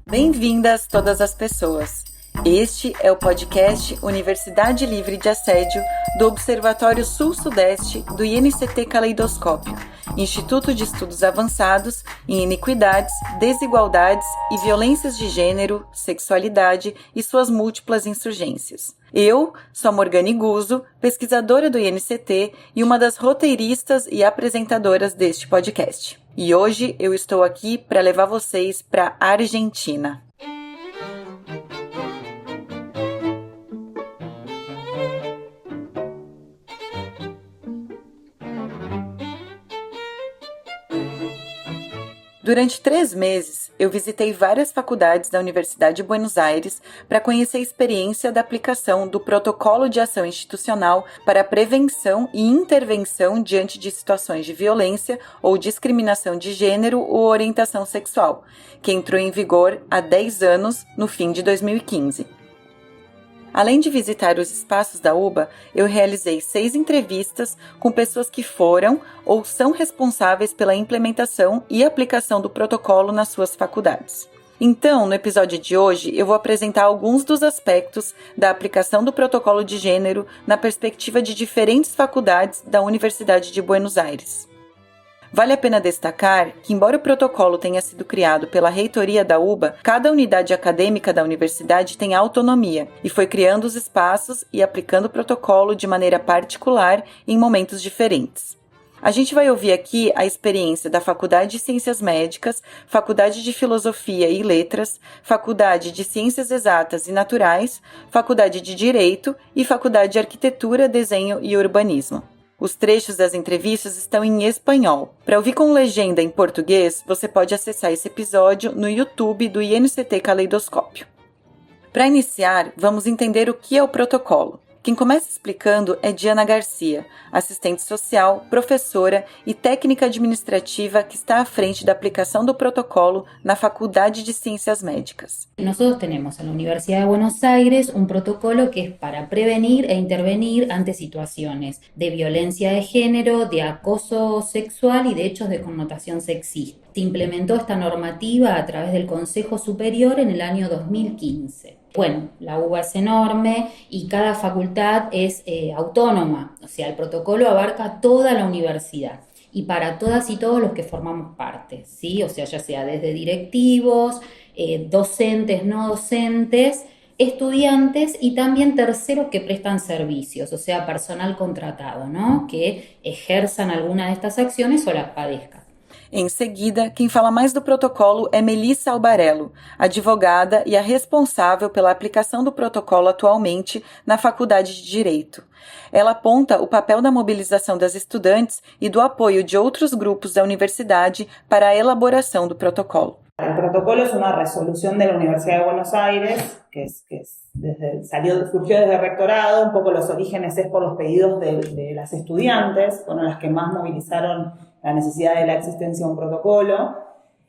Bem-vindas todas as pessoas. Este é o podcast Universidade Livre de Assédio do Observatório Sul-Sudeste do INCT Caleidoscópio, Instituto de Estudos Avançados em Iniquidades, Desigualdades e Violências de Gênero, Sexualidade e suas múltiplas insurgências. Eu sou Morgane Guzzo, pesquisadora do INCT e uma das roteiristas e apresentadoras deste podcast. E hoje eu estou aqui para levar vocês para a Argentina. Durante 3 meses, eu visitei várias faculdades da Universidade de Buenos Aires para conhecer a experiência da aplicação do Protocolo de Ação Institucional para a Prevenção e Intervenção diante de situações de violência ou discriminação de gênero ou orientação sexual, que entrou em vigor há 10 anos, no fim de 2015. Além de visitar os espaços da UBA, eu realizei 6 entrevistas com pessoas que foram ou são responsáveis pela implementação e aplicação do protocolo nas suas faculdades. Então, no episódio de hoje, eu vou apresentar alguns dos aspectos da aplicação do protocolo de gênero na perspectiva de diferentes faculdades da Universidade de Buenos Aires. Vale a pena destacar que, embora o protocolo tenha sido criado pela reitoria da UBA, cada unidade acadêmica da universidade tem autonomia e foi criando os espaços e aplicando o protocolo de maneira particular em momentos diferentes. A gente vai ouvir aqui a experiência da Faculdade de Ciências Médicas, Faculdade de Filosofia e Letras, Faculdade de Ciências Exatas e Naturais, Faculdade de Direito e Faculdade de Arquitetura, Desenho e Urbanismo. Os trechos das entrevistas estão em espanhol. Para ouvir com legenda em português, você pode acessar esse episódio no YouTube do INCT Caleidoscópio. Para iniciar, vamos entender o que é o protocolo. Quem começa explicando é Diana Garcia, assistente social, professora e técnica administrativa que está à frente da aplicação do protocolo na Faculdade de Ciências Médicas. Nosotros tenemos en la Universidad de Buenos Aires un protocolo que es para prevenir e intervenir ante situaciones de violencia de género, de acoso sexual y de hechos de connotación sexista. Se implementó esta normativa a través del Consejo Superior en el año 2015. Bueno, la UBA es enorme y cada facultad es autónoma, o sea, el protocolo abarca toda la universidad y para todas y todos los que formamos parte, ¿sí? O sea, ya sea desde directivos, docentes, no docentes, estudiantes y también terceros que prestan servicios, o sea, personal contratado, ¿no? Que ejerzan alguna de estas acciones o las padezcan. Em seguida, quem fala mais do protocolo é Melissa Albarello, advogada e a responsável pela aplicação do protocolo atualmente na Faculdade de Direito. Ela aponta o papel da mobilização das estudantes e do apoio de outros grupos da universidade para a elaboração do protocolo. El protocolo es una resolución de la Universidad de Buenos Aires, surgió desde el rectorado. Un poco los orígenes es por los pedidos de las estudiantes, fueron las que más movilizaron la necesidad de la existencia de un protocolo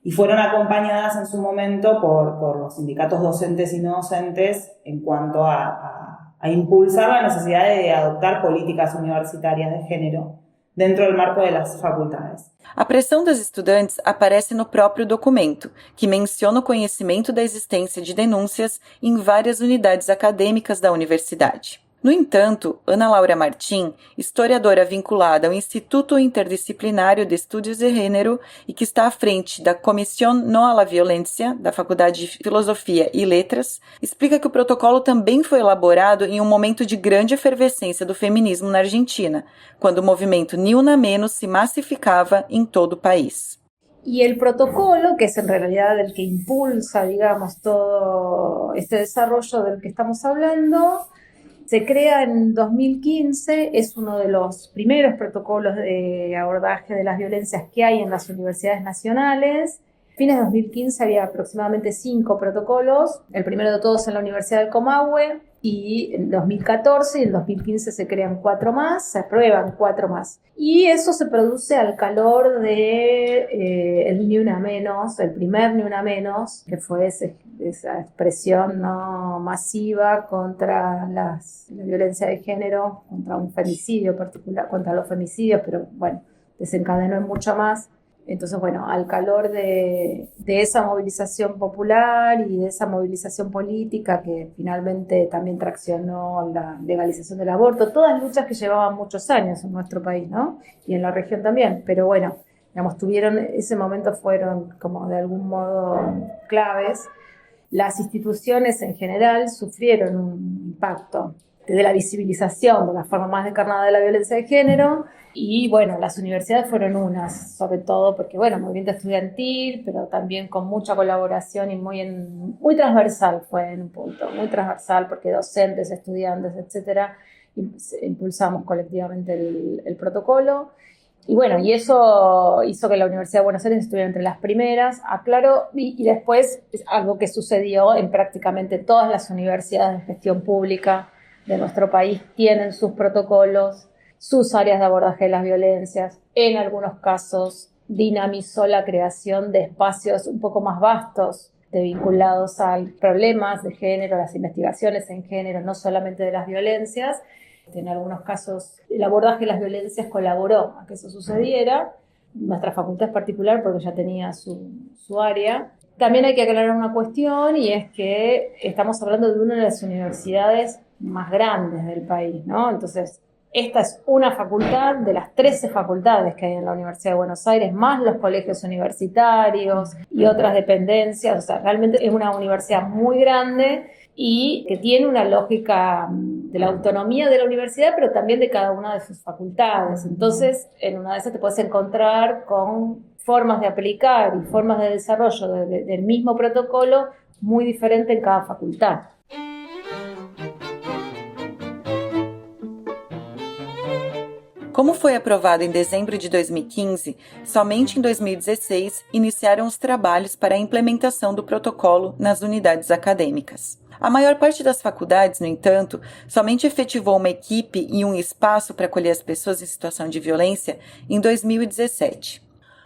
y fueron acompañadas en su momento por los sindicatos docentes y no docentes en cuanto a impulsar la necesidad de adoptar políticas universitarias de género dentro del marco de las faculdades. A pressão das estudantes aparece no próprio documento, que menciona o conhecimento da existência de denúncias em várias unidades acadêmicas da universidade. No entanto, Ana Laura Martim, historiadora vinculada ao Instituto Interdisciplinário de Estudos de Gênero e que está à frente da Comissão No a la Violencia, da Faculdade de Filosofia e Letras, explica que o protocolo também foi elaborado em um momento de grande efervescência do feminismo na Argentina, quando o movimento Ni Una Menos se massificava em todo o país. Y el protocolo, que es en realidad el que impulsa, digamos, todo este desarrollo del que estamos hablando, se crea en 2015, es uno de los primeros protocolos de abordaje de las violencias que hay en las universidades nacionales. A fines de 2015 había aproximadamente 5 protocolos, el primero de todos en la Universidad del Comahue, y en 2014 y en 2015 se crean 4 más, se aprueban 4 más. Y eso se produce al calor de el Ni Una Menos, el primer Ni Una Menos, que fue esa expresión no masiva contra la violencia de género, contra un femicidio particular, contra los femicidios, pero bueno, desencadenó en mucho más. Entonces, bueno, al calor de esa movilización popular y de esa movilización política que finalmente también traccionó la legalización del aborto, todas luchas que llevaban muchos años en nuestro país, ¿no? Y en la región también, pero bueno, digamos, ese momento fueron como de algún modo claves. Las instituciones en general sufrieron un impacto de la visibilización de la forma más descarnada de la violencia de género. Y bueno, las universidades fueron unas, sobre todo porque, bueno, movimiento estudiantil, pero también con mucha colaboración y muy transversal fue en un punto, muy transversal porque docentes, estudiantes, etcétera, impulsamos colectivamente el protocolo. Y bueno, y eso hizo que la Universidad de Buenos Aires estuviera entre las primeras, aclaro, y después es algo que sucedió en prácticamente todas las universidades de gestión pública de nuestro país tienen sus protocolos, sus áreas de abordaje de las violencias. En algunos casos dinamizó la creación de espacios un poco más vastos vinculados a problemas de género, las investigaciones en género, no solamente de las violencias. En algunos casos el abordaje de las violencias colaboró a que eso sucediera. Nuestra facultad es particular porque ya tenía su área. También hay que aclarar una cuestión y es que estamos hablando de una de las universidades más grandes del país, ¿no? Entonces, esta es una facultad de las 13 facultades que hay en la Universidad de Buenos Aires, más los colegios universitarios y otras dependencias. O sea, realmente es una universidad muy grande y que tiene una lógica de la autonomía de la universidad, pero también de cada una de sus facultades. Entonces, en una de esas te puedes encontrar con formas de aplicar y formas de desarrollo del mismo protocolo muy diferente en cada facultad. Como foi aprovado em dezembro de 2015, somente em 2016 iniciaram os trabalhos para a implementação do protocolo nas unidades acadêmicas. A maior parte das faculdades, no entanto, somente efetivou uma equipe e um espaço para acolher as pessoas em situação de violência em 2017.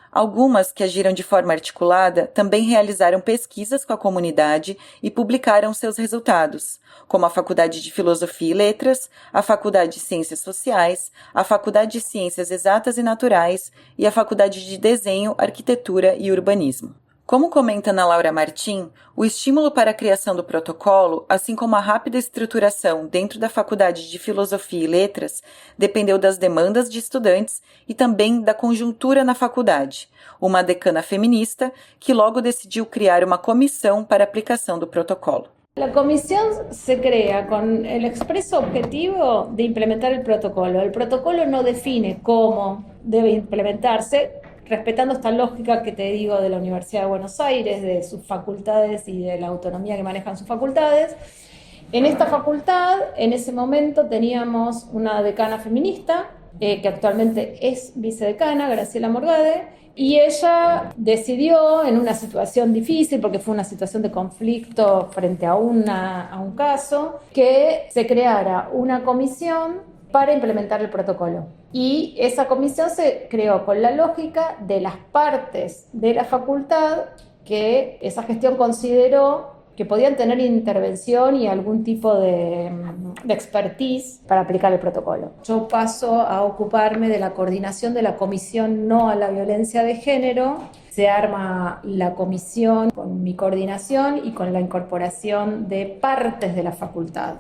Algumas que agiram de forma articulada também realizaram pesquisas com a comunidade e publicaram seus resultados, como a Faculdade de Filosofia e Letras, a Faculdade de Ciências Sociais, a Faculdade de Ciências Exatas e Naturais e a Faculdade de Desenho, Arquitetura e Urbanismo. Como comenta Ana Laura Martim, o estímulo para a criação do protocolo, assim como a rápida estruturação dentro da Faculdade de Filosofia e Letras, dependeu das demandas de estudantes e também da conjuntura na faculdade, uma decana feminista que logo decidiu criar uma comissão para a aplicação do protocolo. La comisión se crea con el expreso objetivo de implementar el protocolo. El protocolo no define cómo debe implementarse, respetando esta lógica que te digo de la Universidad de Buenos Aires, de sus facultades y de la autonomía que manejan sus facultades. En esta facultad, en ese momento, teníamos una decana feminista, que actualmente es vicedecana, Graciela Morgade, y ella decidió, en una situación difícil, porque fue una situación de conflicto frente a un caso, que se creara una comisión para implementar el protocolo. Y esa comisión se creó con la lógica de las partes de la facultad que esa gestión consideró que podían tener intervención y algún tipo de expertise para aplicar el protocolo. Yo paso a ocuparme de la coordinación de la Comisión No a la Violencia de Género. Se arma la comisión con mi coordinación y con la incorporación de partes de la facultad.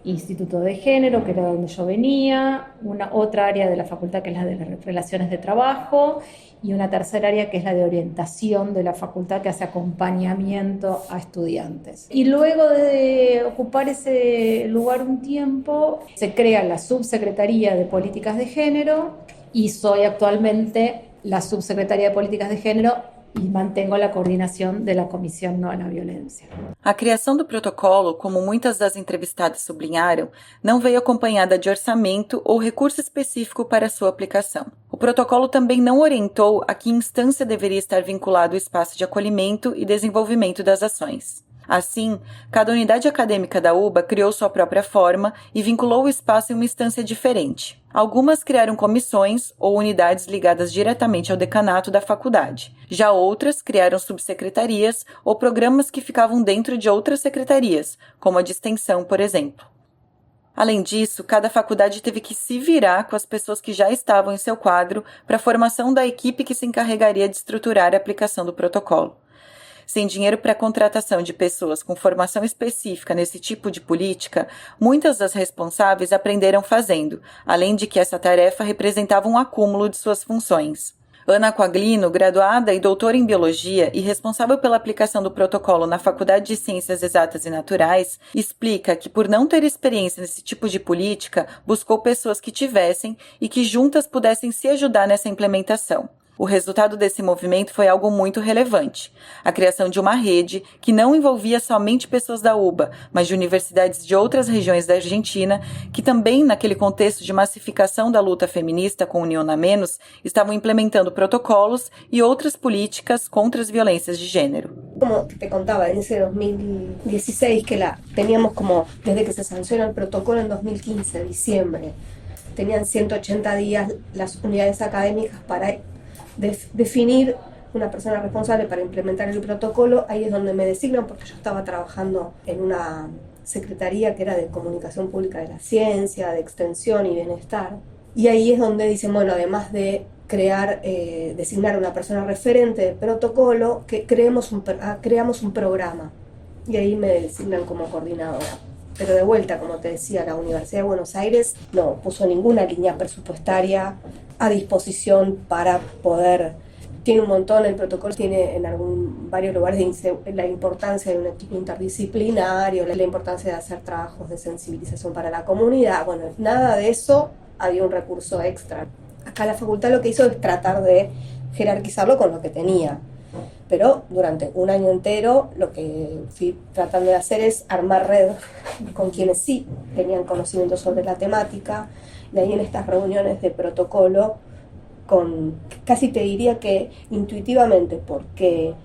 Instituto de Género, que era donde yo venía, otra área de la facultad que es la de las relaciones de trabajo y una tercera área que es la de orientación de la facultad que hace acompañamiento a estudiantes. Y luego de ocupar ese lugar un tiempo, se crea la Subsecretaría de Políticas de Género y soy actualmente la Subsecretaria de Políticas de Género e mantengo a coordenação da Comissão Não à Violência. A criação do protocolo, como muitas das entrevistadas sublinharam, não veio acompanhada de orçamento ou recurso específico para sua aplicação. O protocolo também não orientou a que instância deveria estar vinculado o espaço de acolhimento e desenvolvimento das ações. Assim, cada unidade acadêmica da UBA criou sua própria forma e vinculou o espaço em uma instância diferente. Algumas criaram comissões ou unidades ligadas diretamente ao decanato da faculdade. Já outras criaram subsecretarias ou programas que ficavam dentro de outras secretarias, como a de extensão, por exemplo. Além disso, cada faculdade teve que se virar com as pessoas que já estavam em seu quadro para a formação da equipe que se encarregaria de estruturar a aplicação do protocolo. Sem dinheiro para a contratação de pessoas com formação específica nesse tipo de política, muitas das responsáveis aprenderam fazendo, além de que essa tarefa representava um acúmulo de suas funções. Ana Quaglino, graduada e doutora em Biologia e responsável pela aplicação do protocolo na Faculdade de Ciências Exatas e Naturais, explica que, por não ter experiência nesse tipo de política, buscou pessoas que tivessem e que juntas pudessem se ajudar nessa implementação. O resultado desse movimento foi algo muito relevante: a criação de uma rede que não envolvia somente pessoas da UBA, mas de universidades de outras regiões da Argentina, que também, naquele contexto de massificação da luta feminista com Unión a Menos, estavam implementando protocolos e outras políticas contra as violências de gênero. Como te contaba, en ese 2016 que teníamos como, desde que se sanciona el protocolo en 2015, diciembre, tenían 180 días las unidades académicas para definir una persona responsable para implementar el protocolo. Ahí es donde me designan, porque yo estaba trabajando en una secretaría que era de comunicación pública de la ciencia, de extensión y bienestar. Y ahí es donde dicen, bueno, además de designar una persona referente de protocolo, que creamos un programa. Y ahí me designan como coordinadora. Pero de vuelta, como te decía, la Universidad de Buenos Aires no puso ninguna línea presupuestaria a disposición para poder. Tiene un montón, el protocolo tiene en varios lugares la importancia de un equipo interdisciplinario, la importancia de hacer trabajos de sensibilización para la comunidad. Bueno, nada de eso, había un recurso extra. Acá la facultad lo que hizo es tratar de jerarquizarlo con lo que tenía. Pero durante un año entero lo que fui tratando de hacer es armar red con quienes sí tenían conocimiento sobre la temática. De ahí en estas reuniones de protocolo, casi te diría que intuitivamente, porque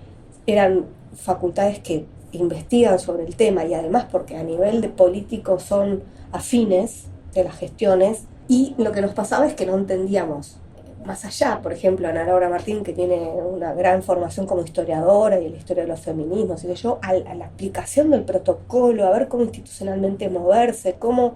eran facultades que investigan sobre el tema y además porque a nivel de políticos son afines de las gestiones, y lo que nos pasaba es que no entendíamos más allá. Por ejemplo, Ana Laura Martín, que tiene una gran formación como historiadora y en la historia de los feminismos, y que yo, a la aplicación del protocolo, a ver cómo institucionalmente moverse, cómo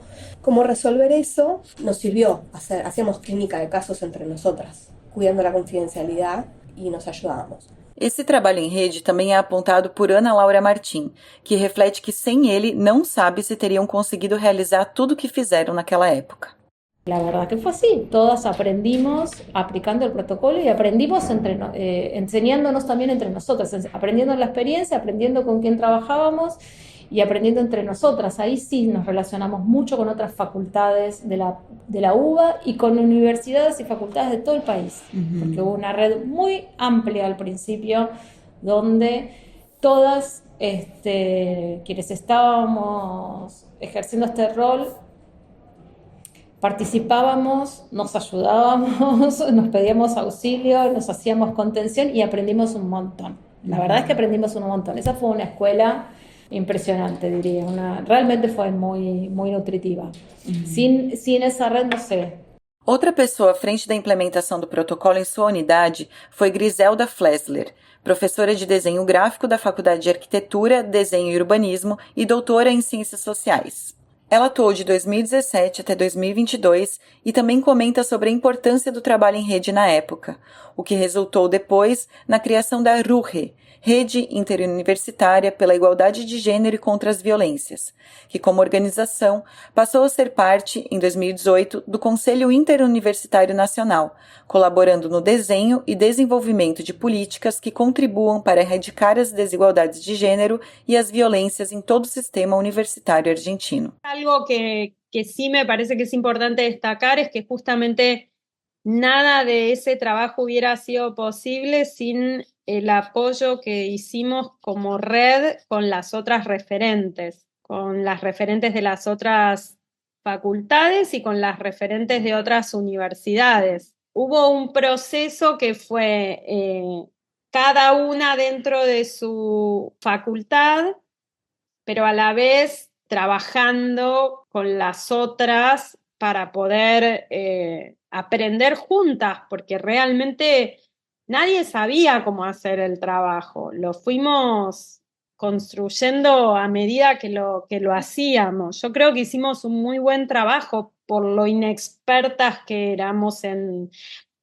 resolver eso, nos sirvió. Hacíamos clínica de casos entre nosotras, cuidando la confidencialidad, y nos ayudábamos. Esse trabalho em rede também é apontado por Ana Laura Martim, que reflete que sem ele não sabe se teriam conseguido realizar tudo o que fizeram naquela época. La verdad que fue así, todas aprendimos aplicando el protocolo y aprendimos enseñándonos también entre nosotras, aprendiendo la experiencia, aprendiendo con quién trabajábamos y aprendiendo entre nosotras. Ahí sí nos relacionamos mucho con otras facultades de la UBA y con universidades y facultades de todo el país, porque hubo una red muy amplia al principio donde todas quienes estábamos ejerciendo este rol participábamos, nos ayudábamos, nos pedíamos auxilio, nos hacíamos contención y aprendimos un montón. La verdad es que aprendimos un montón. Esa fue una escuela impresionante, diría. Realmente fue muy, muy nutritiva. Sin esa red, no sé. Outra pessoa à frente da implementação do protocolo em sua unidade foi Griselda Flesler, professora de desenho gráfico da Faculdade de Arquitetura, Desenho e Urbanismo e doutora em Ciências Sociais. Ela atuou de 2017 até 2022 e também comenta sobre a importância do trabalho em rede na época, o que resultou depois na criação da RUGE, Rede Interuniversitária pela Igualdade de Gênero e contra as Violências, que como organização passou a ser parte, em 2018, do Conselho Interuniversitário Nacional, colaborando no desenho e desenvolvimento de políticas que contribuam para erradicar as desigualdades de gênero e as violências em todo o sistema universitário argentino. Algo que sí me parece que es importante destacar es que justamente nada de ese trabajo hubiera sido posible sin el apoyo que hicimos como red con las otras referentes, con las referentes de las otras facultades y con las referentes de otras universidades. Hubo un proceso que fue cada una dentro de su facultad, pero a la vez trabajando con las otras para poder aprender juntas, porque realmente nadie sabía cómo hacer el trabajo. Lo fuimos construyendo a medida que lo hacíamos. Yo creo que hicimos un muy buen trabajo por lo inexpertas que éramos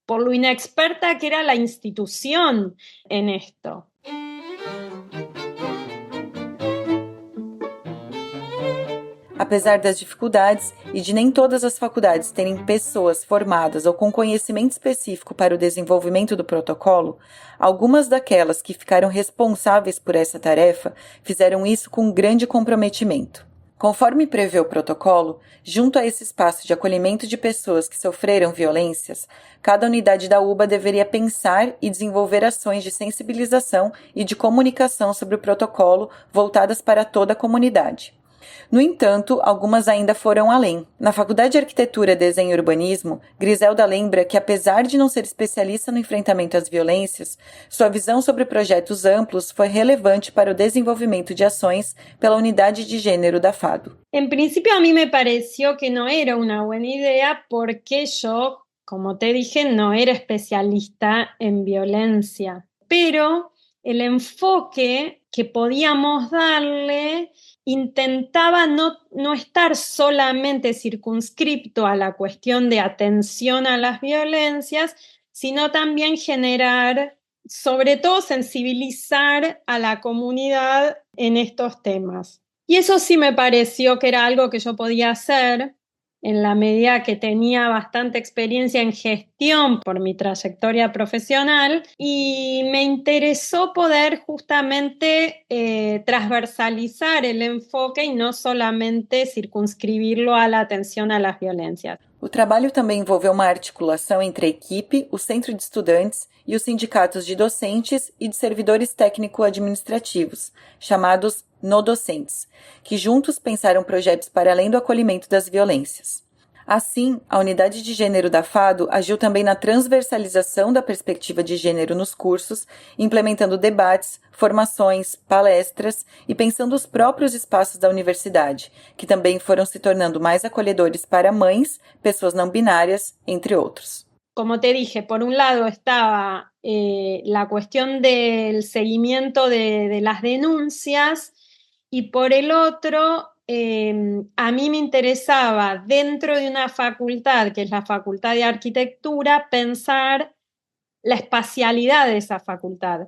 por lo inexperta que era la institución en esto. Apesar das dificuldades e de nem todas as faculdades terem pessoas formadas ou com conhecimento específico para o desenvolvimento do protocolo, algumas daquelas que ficaram responsáveis por essa tarefa fizeram isso com grande comprometimento. Conforme prevê o protocolo, junto a esse espaço de acolhimento de pessoas que sofreram violências, cada unidade da UBA deveria pensar e desenvolver ações de sensibilização e de comunicação sobre o protocolo voltadas para toda a comunidade. No entanto, algumas ainda foram além. Na Faculdade de Arquitetura, Desenho e Urbanismo, Griselda lembra que, apesar de não ser especialista no enfrentamento às violências, sua visão sobre projetos amplos foi relevante para o desenvolvimento de ações pela unidade de gênero da FADO. En principio a mí me pareció que no era una buena idea porque yo, como te dije, no era especialista en violencia. Pero el enfoque que podíamos darle intentaba no estar solamente circunscripto a la cuestión de atención a las violencias, sino también generar, sobre todo sensibilizar a la comunidad en estos temas. Y eso sí me pareció que era algo que yo podía hacer en la medida que tenía bastante experiencia en gestión por mi trayectoria profesional y me interesó poder justamente transversalizar el enfoque y no solamente circunscribirlo a la atención a las violencias. O trabalho também envolveu uma articulação entre a equipe, o centro de estudantes e os sindicatos de docentes e de servidores técnico-administrativos, chamados no-docentes, que juntos pensaram projetos para além do acolhimento das violências. Assim, a unidade de gênero da FADO agiu também na transversalização da perspectiva de gênero nos cursos, implementando debates, formações, palestras e pensando os próprios espaços da universidade, que também foram se tornando mais acolhedores para mães, pessoas não binárias, entre outros. Como te dije, por un lado estaba la cuestión del seguimiento de las denuncias y por el otro, a mí me interesaba dentro de una facultad, que es la Facultad de Arquitectura, pensar la espacialidad de esa facultad,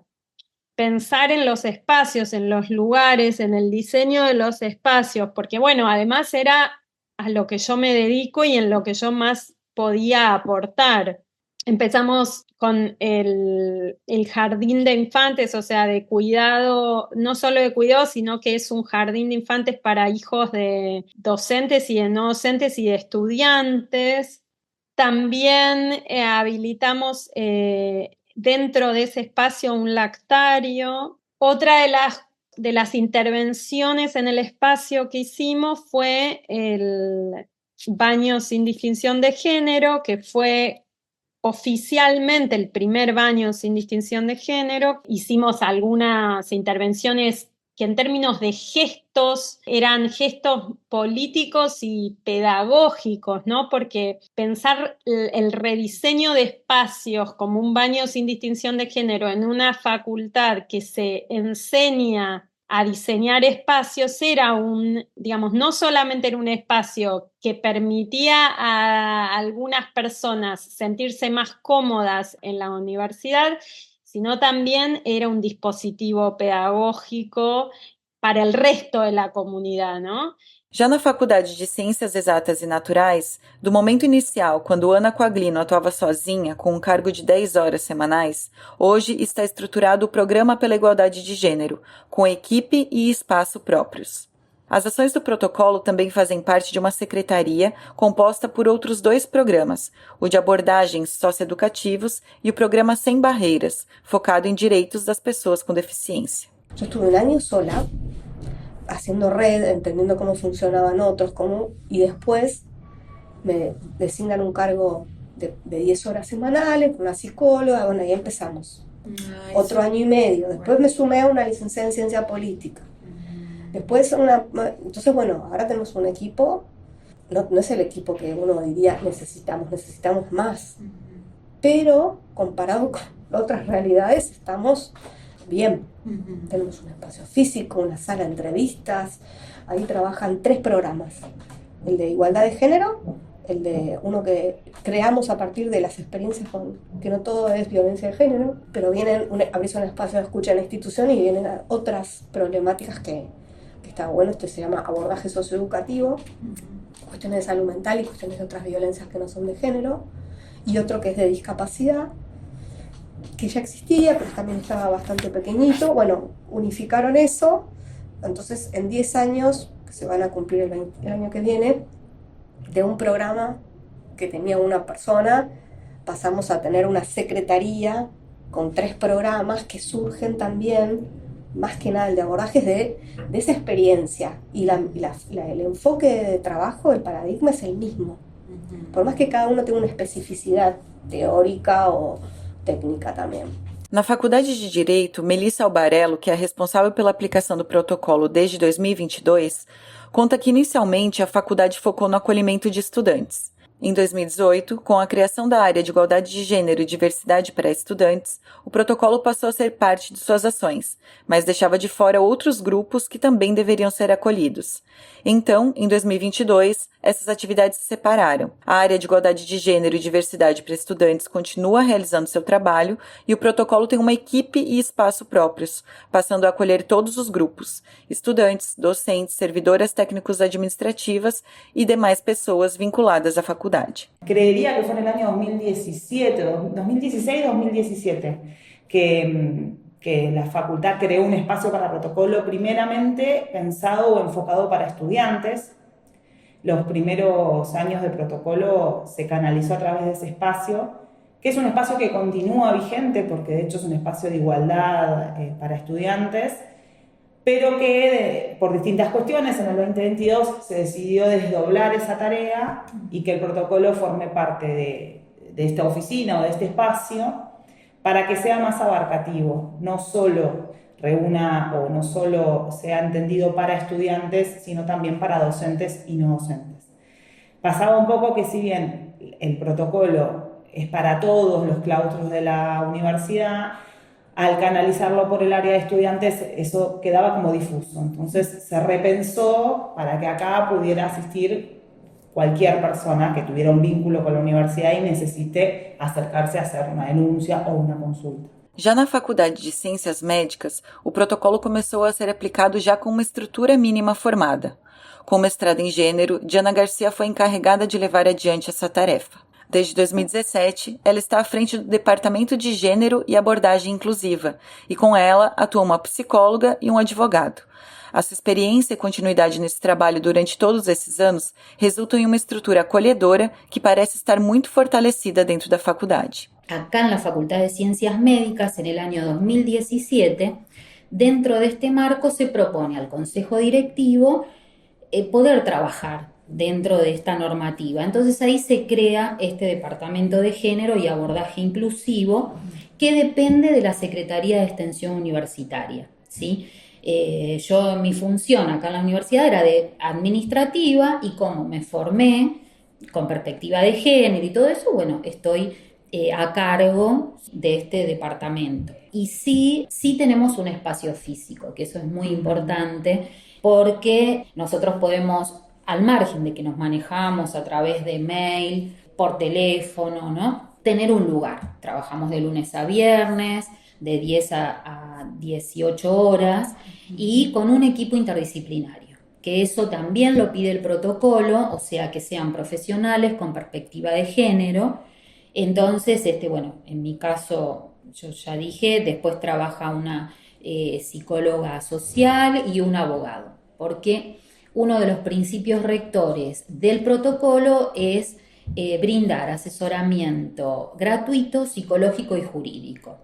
pensar en los espacios, en los lugares, en el diseño de los espacios, porque bueno, además era a lo que yo me dedico y en lo que yo más podía aportar. Empezamos con el jardín de infantes, o sea, de cuidado, no solo de cuidado, sino que es un jardín de infantes para hijos de docentes y de no docentes y de estudiantes. También habilitamos dentro de ese espacio un lactario. Otra de las intervenciones en el espacio que hicimos fue el baño sin distinción de género, que fue oficialmente el primer baño sin distinción de género. Hicimos algunas intervenciones que en términos de gestos eran gestos políticos y pedagógicos, ¿no? Porque pensar el rediseño de espacios como un baño sin distinción de género en una facultad que se enseña a diseñar espacios era digamos, no solamente era un espacio que permitía a algunas personas sentirse más cómodas en la universidad, sino también era un dispositivo pedagógico para el resto de la comunidad, ¿no? Já na Faculdade de Ciências Exatas e Naturais, do momento inicial, quando Ana Quaglino atuava sozinha, com um cargo de 10 horas semanais, hoje está estruturado o Programa pela Igualdade de Gênero, com equipe e espaço próprios. As ações do protocolo também fazem parte de uma secretaria composta por outros 2 programas, o de abordagens socioeducativos e o programa Sem Barreiras, focado em direitos das pessoas com deficiência. Eu estuve um ano sola, haciendo red, entendiendo cómo funcionaban otros, y después me designan un cargo de 10 horas semanales con una psicóloga, bueno, ahí empezamos. Otro año y medio. Después me sumé a una licenciada en ciencia política. Después entonces bueno, ahora tenemos un equipo, no es el equipo que uno diría necesitamos más, pero comparado con otras realidades estamos bien. Tenemos un espacio físico, una sala de entrevistas, ahí trabajan 3 programas. El de igualdad de género, el de uno que creamos a partir de las experiencias que no todo es violencia de género, pero abrís un espacio de escucha en la institución y vienen a otras problemáticas que está bueno. Este se llama abordaje socioeducativo, cuestiones de salud mental y cuestiones de otras violencias que no son de género, y otro que es de discapacidad, que ya existía, pero también estaba bastante pequeñito. Bueno, unificaron eso, entonces en 10 años, que se van a cumplir el año que viene, de un programa que tenía una persona, pasamos a tener una secretaría con 3 programas que surgen también, más que nada, el de abordajes de esa experiencia. Y el enfoque de trabajo, el paradigma es el mismo. Por más que cada uno tenga una especificidad teórica o técnica também. Na Faculdade de Direito, Melissa Albarello, que é responsável pela aplicação do protocolo desde 2022, conta que inicialmente a faculdade focou no acolhimento de estudantes. Em 2018, com a criação da área de igualdade de gênero e diversidade para estudantes, o protocolo passou a ser parte de suas ações, mas deixava de fora outros grupos que também deveriam ser acolhidos. Então, em 2022, essas atividades se separaram. A área de igualdade de gênero e diversidade para estudantes continua realizando seu trabalho e o protocolo tem uma equipe e espaço próprios, passando a acolher todos os grupos, estudantes, docentes, servidoras técnicos administrativas e demais pessoas vinculadas à faculdade. Creería que fue en el año 2017, 2016-2017, que la facultad creó un espacio para protocolo primeramente pensado o enfocado para estudiantes. Los primeros años de protocolo se canalizó a través de ese espacio, que es un espacio que continúa vigente porque de hecho es un espacio de igualdad para estudiantes, pero que por distintas cuestiones en el 2022 se decidió desdoblar esa tarea y que el protocolo forme parte de esta oficina o de este espacio para que sea más abarcativo, no solo reúna o no solo sea entendido para estudiantes, sino también para docentes y no docentes. Pasaba un poco que si bien el protocolo es para todos los claustros de la universidad, al canalizarlo por el área de estudiantes eso quedaba como difuso. Entonces se repensó para que acá pudiera asistir cualquier persona que tuviera un vínculo con la universidad y necesite acercarse a hacer una denuncia o una consulta. Já na Faculdade de Ciências Médicas, o protocolo começou a ser aplicado já com uma estrutura mínima formada. Com mestrado em gênero, Diana Garcia foi encarregada de levar adiante essa tarefa. Desde 2017, ela está à frente do Departamento de Gênero e Abordagem Inclusiva, e com ela atuam uma psicóloga e um advogado. A sua experiência e continuidade nesse trabalho durante todos esses anos resultam em uma estrutura acolhedora que parece estar muito fortalecida dentro da faculdade. Acá en la Facultad de Ciencias Médicas, en el año 2017, dentro de este marco se propone al Consejo Directivo poder trabajar dentro de esta normativa. Entonces ahí se crea este Departamento de Género y Abordaje Inclusivo que depende de la Secretaría de Extensión Universitaria, ¿sí? Mi función acá en la universidad era de administrativa y como me formé con perspectiva de género y todo eso, bueno, estoy a cargo de este departamento. Y sí tenemos un espacio físico, que eso es muy importante porque nosotros podemos, al margen de que nos manejamos a través de mail, por teléfono, ¿no?, tener un lugar. Trabajamos de lunes a viernes, de 10 a 18 horas y con un equipo interdisciplinario, que eso también lo pide el protocolo, o sea, que sean profesionales con perspectiva de género. Entonces, en mi caso, yo ya dije, después trabaja una psicóloga social y un abogado, porque uno de los principios rectores del protocolo es brindar asesoramiento gratuito, psicológico y jurídico.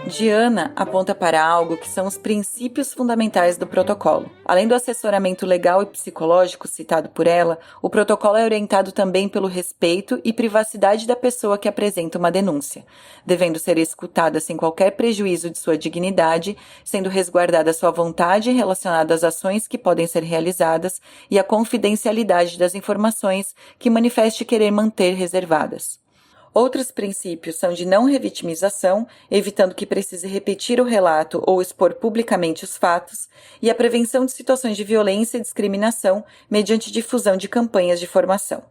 Diana aponta para algo que são os princípios fundamentais do protocolo. Além do assessoramento legal e psicológico citado por ela, o protocolo é orientado também pelo respeito e privacidade da pessoa que apresenta uma denúncia, devendo ser escutada sem qualquer prejuízo de sua dignidade, sendo resguardada sua vontade relacionada às ações que podem ser realizadas e a confidencialidade das informações que manifeste querer manter reservadas. Outros princípios são de não revitimização, evitando que precise repetir o relato ou expor publicamente os fatos, e a prevenção de situações de violência e discriminação mediante difusão de campanhas de formação.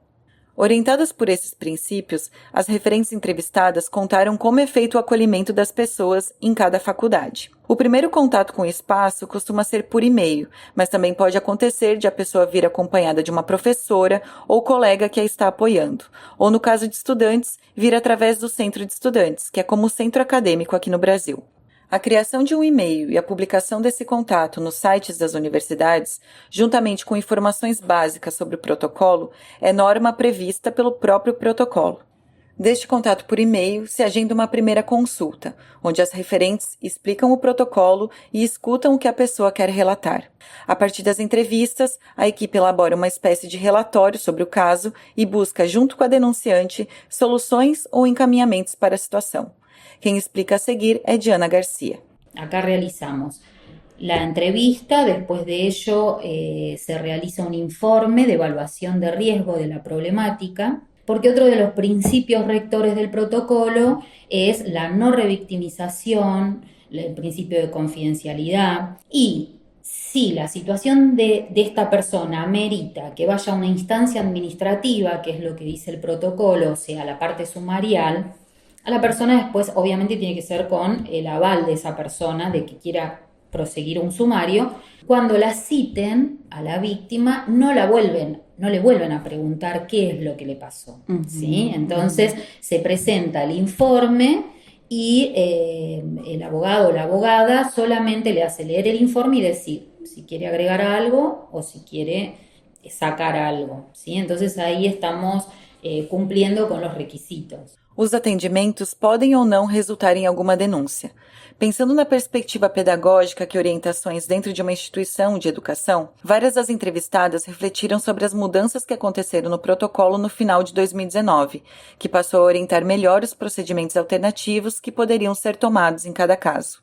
Orientadas por esses princípios, as referentes entrevistadas contaram como é feito o acolhimento das pessoas em cada faculdade. O primeiro contato com o espaço costuma ser por e-mail, mas também pode acontecer de a pessoa vir acompanhada de uma professora ou colega que a está apoiando, ou no caso de estudantes, vir através do centro de estudantes, que é como o centro acadêmico aqui no Brasil. A criação de um e-mail e a publicação desse contato nos sites das universidades, juntamente com informações básicas sobre o protocolo, é norma prevista pelo próprio protocolo. Deste contato por e-mail se agenda uma primeira consulta, onde as referentes explicam o protocolo e escutam o que a pessoa quer relatar. A partir das entrevistas, a equipe elabora uma espécie de relatório sobre o caso e busca, junto com a denunciante, soluções ou encaminhamentos para a situação. Quien explica a seguir es Diana García. Acá realizamos la entrevista, después de ello se realiza un informe de evaluación de riesgo de la problemática, porque otro de los principios rectores del protocolo es la no revictimización, el principio de confidencialidad, y si la situación de esta persona amerita que vaya a una instancia administrativa, que es lo que dice el protocolo, o sea, la parte sumarial, a la persona después obviamente tiene que ser con el aval de esa persona de que quiera proseguir un sumario. Cuando la citen a la víctima no le vuelven a preguntar qué es lo que le pasó, ¿sí? Entonces se presenta el informe y el abogado o la abogada solamente le hace leer el informe y decir si quiere agregar algo o si quiere sacar algo, ¿sí? Entonces ahí estamos cumpliendo con los requisitos. Os atendimentos podem ou não resultar em alguma denúncia. Pensando na perspectiva pedagógica que orientações dentro de uma instituição de educação, várias das entrevistadas refletiram sobre as mudanças que aconteceram no protocolo no final de 2019, que passou a orientar melhor os procedimentos alternativos que poderiam ser tomados em cada caso.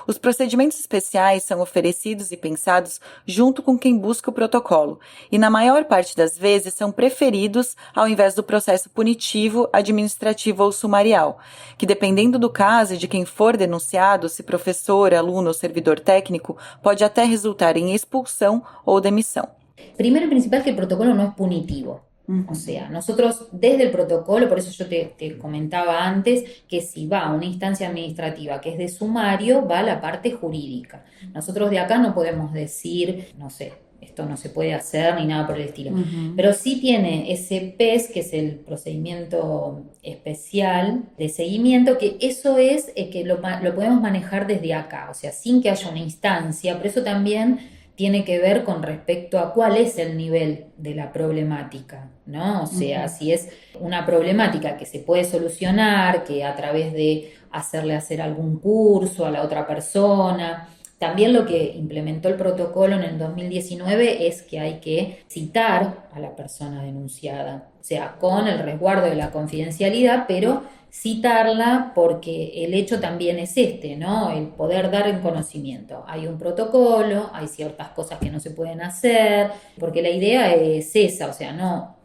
Os procedimentos especiais são oferecidos e pensados junto com quem busca o protocolo e, na maior parte das vezes, são preferidos ao invés do processo punitivo, administrativo ou sumarial, que, dependendo do caso e de quem for denunciado, se professor, aluno ou servidor técnico, pode até resultar em expulsão ou demissão. Primero y principal que el protocolo no es punitivo. O sea, nosotros desde el protocolo, por eso yo te comentaba antes que si va a una instancia administrativa que es de sumario, va a la parte jurídica. Nosotros de acá no podemos decir, no sé, esto no se puede hacer ni nada por el estilo. Pero sí tiene ese PES, que es el procedimiento especial de seguimiento, que eso es que lo podemos manejar desde acá, o sea, sin que haya una instancia. Por eso también tiene que ver con respecto a cuál es el nivel de la problemática, ¿no? O sea, si es una problemática que se puede solucionar, que a través de hacerle hacer algún curso a la otra persona. También lo que implementó el protocolo en el 2019 es que hay que citar a la persona denunciada, o sea, con el resguardo de la confidencialidad, pero citarla porque el hecho también es ¿no? El poder dar en conocimiento. Hay un protocolo, hay ciertas cosas que no se pueden hacer, porque la idea es esa, o sea, no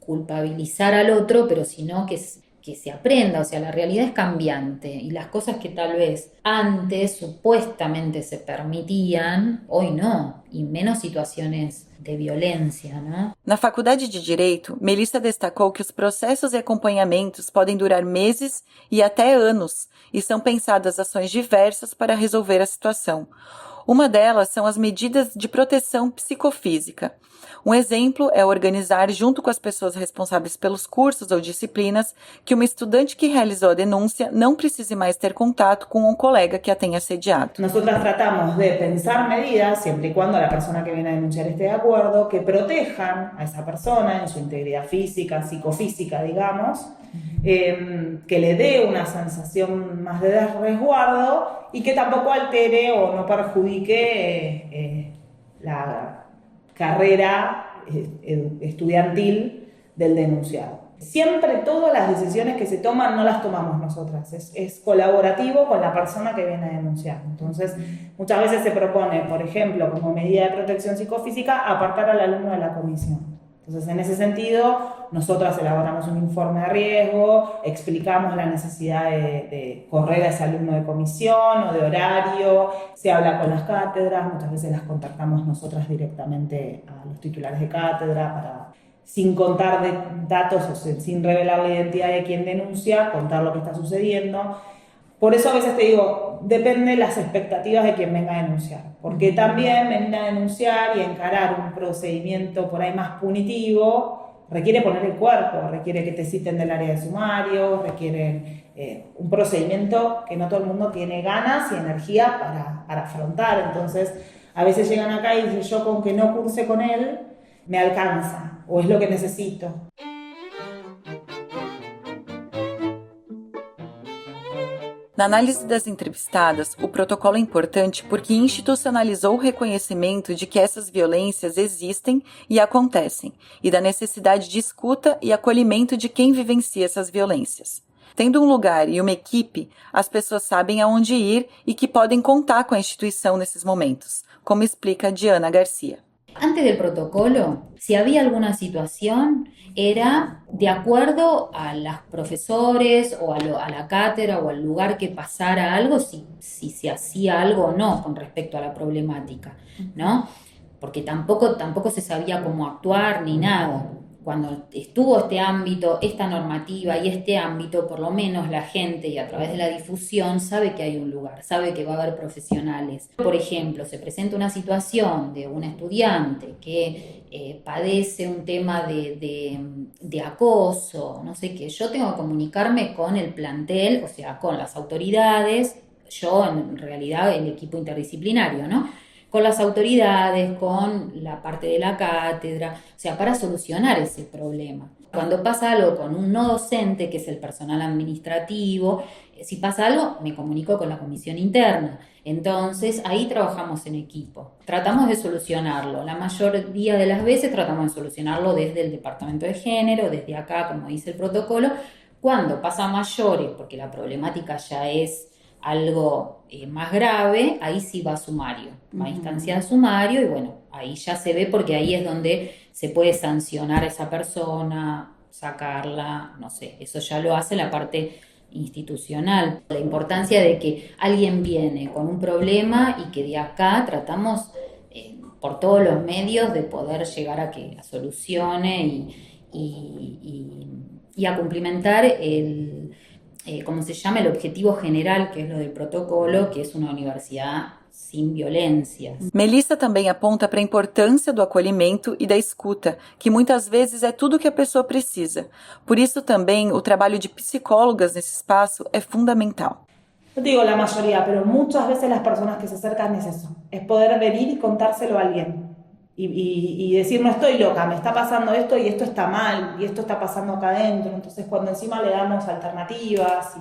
culpabilizar al otro, pero sino que se aprenda, o sea, la realidad es cambiante y las cosas que tal vez antes supuestamente se permitían, hoy no, y menos situaciones de violência, né? Na Faculdade de Direito, Melissa destacou que os processos e acompanhamentos podem durar meses e até anos e são pensadas ações diversas para resolver a situação. Uma delas são as medidas de proteção psicofísica. Um exemplo é organizar, junto com as pessoas responsáveis pelos cursos ou disciplinas, que uma estudante que realizou a denúncia não precise mais ter contato com um colega que a tenha assediado. Nosotras tratamos de pensar medidas, siempre y cuando la persona que viene a denunciar esté de acuerdo, que protejan a esa persona en su integridad física, psicofísica, digamos, que le dé una sensación más de resguardo y que tampoco altere o no perjudique la carrera estudiantil del denunciado. Siempre todas las decisiones que se toman no las tomamos nosotras, es colaborativo con la persona que viene a denunciar. Entonces, muchas veces se propone, por ejemplo, como medida de protección psicofísica, apartar al alumno de la comisión. Entonces, en ese sentido, nosotras elaboramos un informe de riesgo, explicamos la necesidad de correr a ese alumno de comisión o de horario, se habla con las cátedras, muchas veces las contactamos nosotras directamente a los titulares de cátedra para, sin contar datos o sin revelar la identidad de quien denuncia, contar lo que está sucediendo. Por eso a veces te digo, depende de las expectativas de quien venga a denunciar, porque también venir a denunciar y encarar un procedimiento por ahí más punitivo requiere poner el cuerpo, requiere que te citen del área de sumario, requiere un procedimiento que no todo el mundo tiene ganas y energía para afrontar. Entonces, a veces llegan acá y dicen, yo con que no curse con él, me alcanza, o es lo que necesito. Na análise das entrevistadas, o protocolo é importante porque institucionalizou o reconhecimento de que essas violências existem e acontecem, e da necessidade de escuta e acolhimento de quem vivencia essas violências. Tendo um lugar e uma equipe, as pessoas sabem aonde ir e que podem contar com a instituição nesses momentos, como explica Diana Garcia. Antes del protocolo, si había alguna situación, era de acuerdo a los profesores o a la cátedra o al lugar que pasara algo, si se hacía algo o no con respecto a la problemática, ¿no? Porque tampoco se sabía cómo actuar ni nada. Cuando estuvo este ámbito, esta normativa y este ámbito, por lo menos la gente, y a través de la difusión, sabe que hay un lugar, sabe que va a haber profesionales. Por ejemplo, se presenta una situación de un estudiante que padece un tema de acoso, no sé qué, yo tengo que comunicarme con el plantel, o sea, con las autoridades, yo en realidad el equipo interdisciplinario, ¿no? Con las autoridades, con la parte de la cátedra, o sea, para solucionar ese problema. Cuando pasa algo con un no docente, que es el personal administrativo, si pasa algo, me comunico con la comisión interna. Entonces, ahí trabajamos en equipo. Tratamos de solucionarlo. La mayoría de las veces tratamos de solucionarlo desde el departamento de género, desde acá, como dice el protocolo. Cuando pasa a mayores, porque la problemática ya es algo más grave, ahí sí va a sumario, va a instancia de sumario y bueno, ahí ya se ve porque ahí es donde se puede sancionar a esa persona, sacarla, no sé, eso ya lo hace la parte institucional. La importancia de que alguien viene con un problema y que de acá tratamos por todos los medios de poder llegar a que solucione y a cumplimentar como se llama, el objetivo general, que es lo del protocolo, que es una universidad sem violências. Melissa também aponta para a importância do acolhimento e da escuta, que muitas vezes é tudo que a pessoa precisa. Por isso também o trabalho de psicólogas nesse espaço é fundamental. No te digo la mayoría, pero muchas veces las personas que se acercan es eso, es poder venir y contárselo a alguien. Y decir, no estoy loca, me está pasando esto y esto está mal, y esto está pasando acá adentro. Entonces, cuando encima le damos alternativas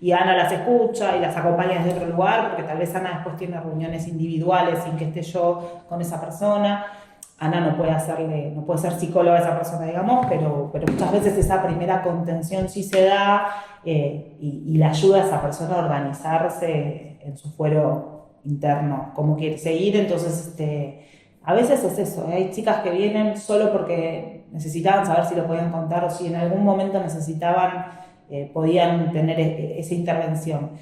y Ana las escucha y las acompaña desde otro lugar, porque tal vez Ana después tiene reuniones individuales sin que esté yo con esa persona. Ana no puede ser psicóloga de esa persona, digamos, pero muchas veces esa primera contención sí se da y le ayuda a esa persona a organizarse en su fuero interno, cómo quiere seguir. Entonces, a veces es eso, hay chicas que vienen solo porque necesitaban saber si lo podían contar o si en algún momento necesitaban, podían tener esa intervención.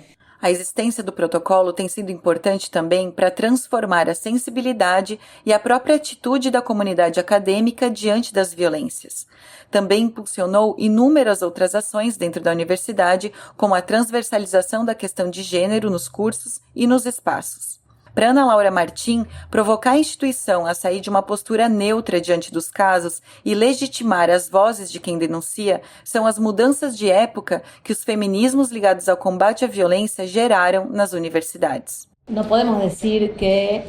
A existência do protocolo tem sido importante também para transformar a sensibilidade e a própria atitude da comunidade acadêmica diante das violências. Também impulsionou inúmeras outras ações dentro da universidade, como a transversalização da questão de gênero nos cursos e nos espaços. Para Ana Laura Martim, provocar a instituição a sair de uma postura neutra diante dos casos e legitimar as vozes de quem denuncia são as mudanças de época que os feminismos ligados ao combate à violência geraram nas universidades. No podemos decir que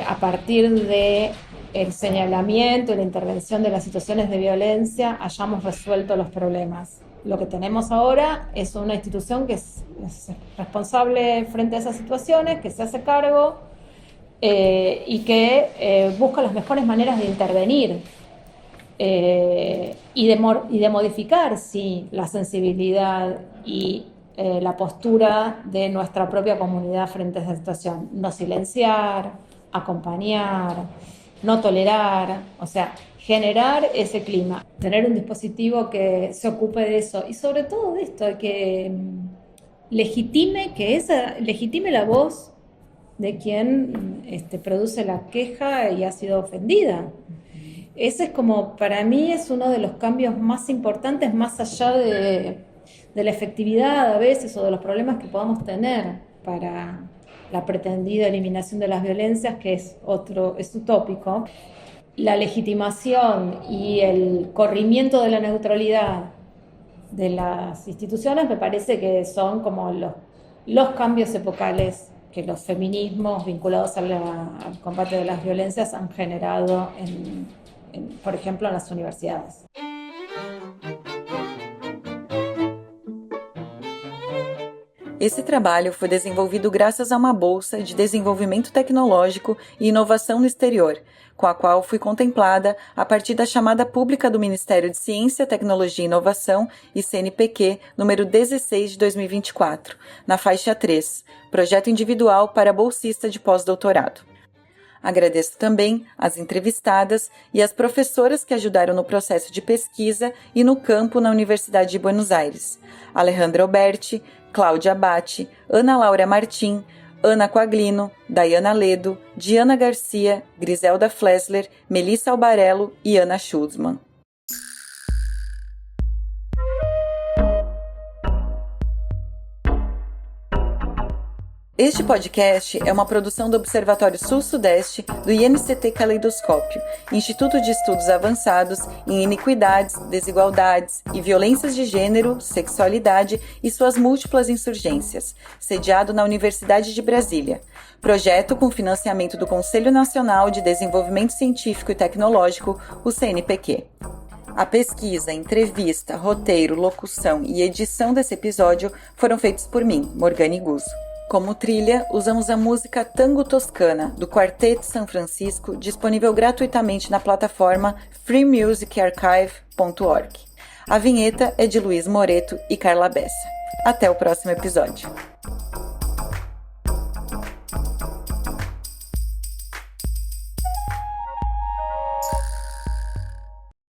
a partir de el señalamiento y la intervención de las situaciones de violencia hayamos resuelto los problemas. Lo que tenemos ahora es una institución que es responsable frente a esas situaciones, que se hace cargo y que busca las mejores maneras de intervenir y de modificar, sí, la sensibilidad y la postura de nuestra propia comunidad frente a esa situación. No silenciar, acompañar, no tolerar, o sea, generar ese clima, tener un dispositivo que se ocupe de eso y sobre todo de esto, que legitime la voz de quien produce la queja y ha sido ofendida. Ese es como, para mí, es uno de los cambios más importantes, más allá de la efectividad a veces o de los problemas que podamos tener para la pretendida eliminación de las violencias, que es utópico. La legitimación y el corrimiento de la neutralidad de las instituciones me parece que son como los cambios epocales que los feminismos vinculados al combate de las violencias han generado, por ejemplo, en las universidades. Esse trabalho foi desenvolvido graças a uma bolsa de desenvolvimento tecnológico e inovação no exterior, com a qual fui contemplada a partir da chamada pública do Ministério de Ciência, Tecnologia e Inovação e CNPq, número 16 de 2024, na faixa 3, Projeto Individual para Bolsista de Pós-Doutorado. Agradeço também às entrevistadas e às professoras que ajudaram no processo de pesquisa e no campo na Universidade de Buenos Aires: Alejandra Alberti, Cláudia Abate, Ana Laura Martim, Ana Quaglino, Dayana Ledo, Diana Garcia, Griselda Flessler, Melissa Albarello e Ana Schultzman. Este podcast é uma produção do Observatório Sul-Sudeste do INCT Caleidoscópio, Instituto de Estudos Avançados em Iniquidades, Desigualdades e Violências de Gênero, Sexualidade e suas múltiplas insurgências, sediado na Universidade de Brasília. Projeto com financiamento do Conselho Nacional de Desenvolvimento Científico e Tecnológico, o CNPq. A pesquisa, entrevista, roteiro, locução e edição desse episódio foram feitos por mim, Morgane Guzzo. Como trilha, usamos a música Tango Toscana, do Quarteto San Francisco, disponível gratuitamente na plataforma freemusicarchive.org. A vinheta é de Luiz Moreto e Carla Bessa. Até o próximo episódio.